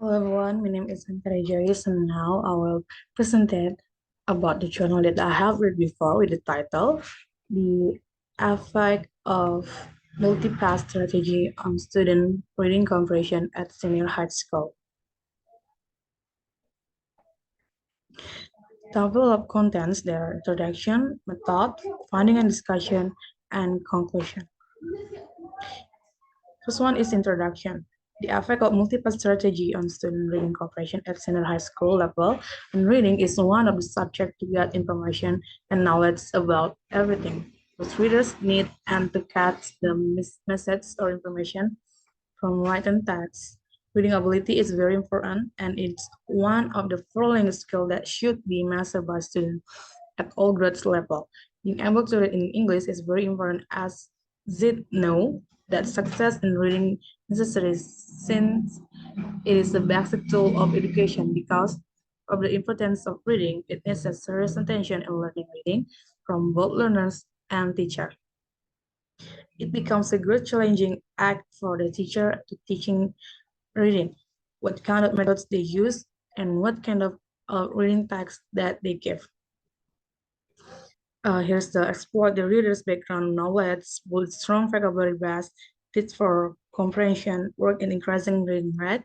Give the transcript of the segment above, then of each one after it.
Hello everyone, my name is Antara Joyce and now I will present it about the journal that I have read before with the title The Effect of Multi-Path Strategy on Student Reading Comprehension at Senior High School. Table of contents, their introduction, method, finding and discussion, and conclusion. First one is introduction. The effect of multiple strategy on student reading comprehension at senior high school level. And reading is one of the subjects to get information and knowledge about everything. What readers need and to catch the message or information from written text. Reading ability is very important and it's one of the following skills that should be mastered by students at all grades level. Being able to read in English is very important as Zid know that success in reading necessary since it is the basic tool of education because of the importance of reading. It needs a serious attention in learning reading from both learners and teacher. It becomes a great challenging act for the teacher to teaching reading, what kind of methods they use, and what kind of reading text that they give. Here's the explore the reader's background knowledge, build strong vocabulary base, tips for comprehension, work in increasing reading rate,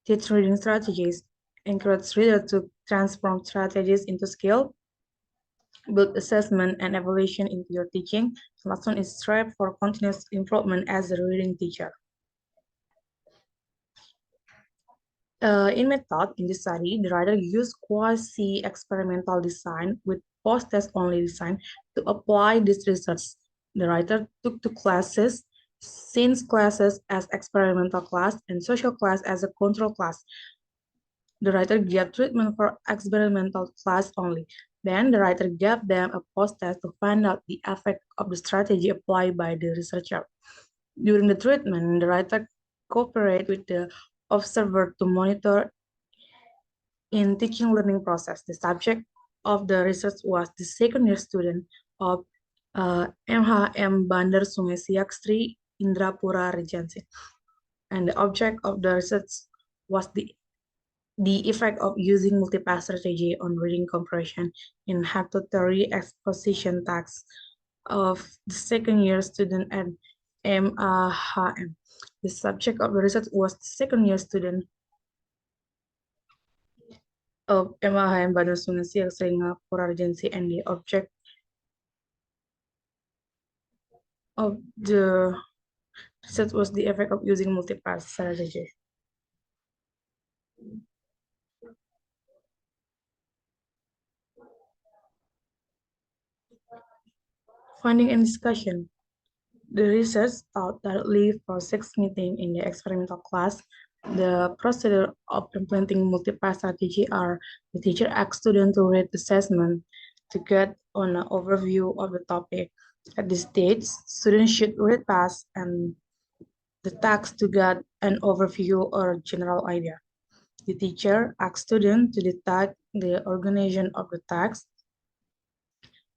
teach reading strategies, encourage reader to transform strategies into skill, build assessment and evaluation into your teaching. The last one is strive for continuous improvement as a reading teacher. In method, in this study, the writer used quasi-experimental design with post-test only design to apply this research. The writer took two classes, science classes as experimental class and social class as a control class. The writer gave treatment for experimental class only. Then the writer gave them a post-test to find out the effect of the strategy applied by the researcher. During the treatment, the writer cooperated with the observer to monitor in teaching learning process. The subject of the research was the second year student of MHM Bandar Sungai Siak Sri Indrapura Regency. And the object of the research was the effect of using multi-path strategy on reading comprehension in haptotheory exposition tasks of the second year student at MAHM. The subject of the research was the second year student of MAHM Bandar Sungai Siak Singapore Regency, and the object of the research was the effect of using multi-path strategy. Finding and discussion. The research taught directly for 6 meetings in the experimental class. The procedure of implementing multi-path strategy are the teacher asks students to read assessment to get an overview of the topic. At this stage, students should read past and the text to get an overview or general idea. The teacher asks students to detect the organization of the text.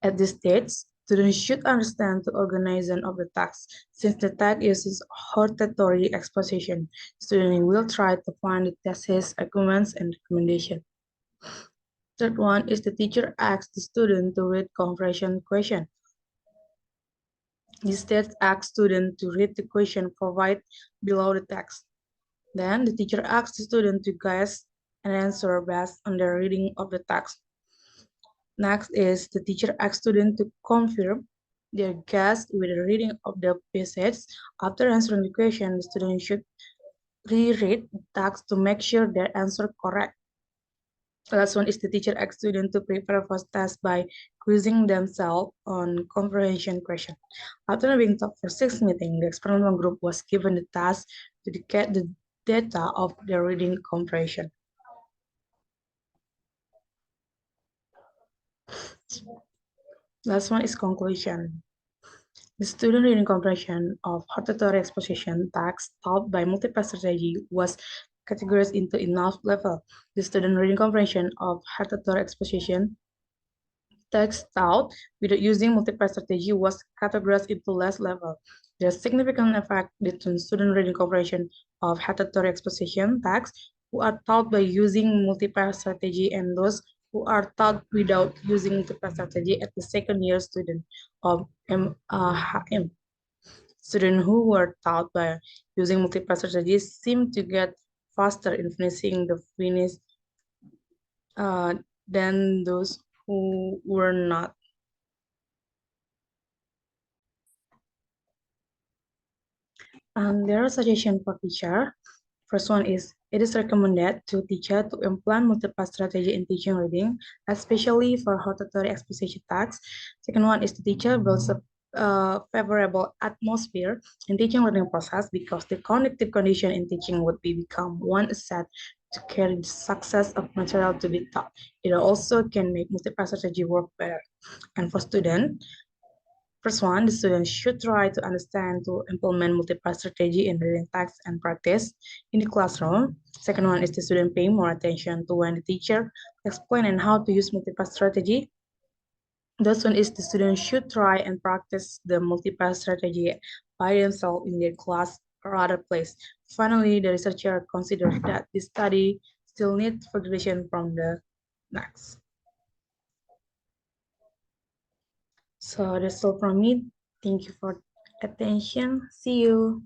At this stage, students should understand the organization of the text. Since the text uses hortatory exposition, students will try to find the thesis, arguments, and recommendation. Third one is the teacher asks the student to read comprehension question. This text asks student to read the question provided below the text. Then the teacher asks the student to guess an answer based on their reading of the text. Next is the teacher asks students to confirm their guess with the reading of the passage. After answering the question, the student should reread the text to make sure their answer correct. The last one is the teacher asks students to prepare for test by quizzing themselves on comprehension question. After being taught for 6 meetings, the experimental group was given the task to get the data of their reading comprehension. Last one is conclusion. The student reading comprehension of hortatory exposition text taught by multiple strategy was categorized into enough level. The student reading comprehension of hortatory exposition text taught without using multiple strategy was categorized into less level. There's significant effect between student reading comprehension of hortatory exposition text who are taught by using multi-pair strategy and those who are taught without using multi-pair strategy at the second year student of HM. Students who were taught by using multi-pair strategies seem to get faster in finishing the finish uh, than those who were not. There are suggestions for teacher. First one is it is recommended to teacher to implement multiple strategy in teaching reading, especially for auditory exposition tasks. Second one is the teacher builds a favorable atmosphere in teaching learning process because the cognitive condition in teaching would be become one asset to carry the success of material to be taught. It also can make multiple strategy work better. And for student, first one, the students should try to understand to implement multiple strategy in reading text and practice in the classroom. Second one is the student paying more attention to when the teacher explaining how to use multiple strategy. Third one is the students should try and practice the multiple strategy by themselves in their class or other place. Finally, the researcher considered that this study still needs validation from the next. So that's all from me. Thank you for attention. See you.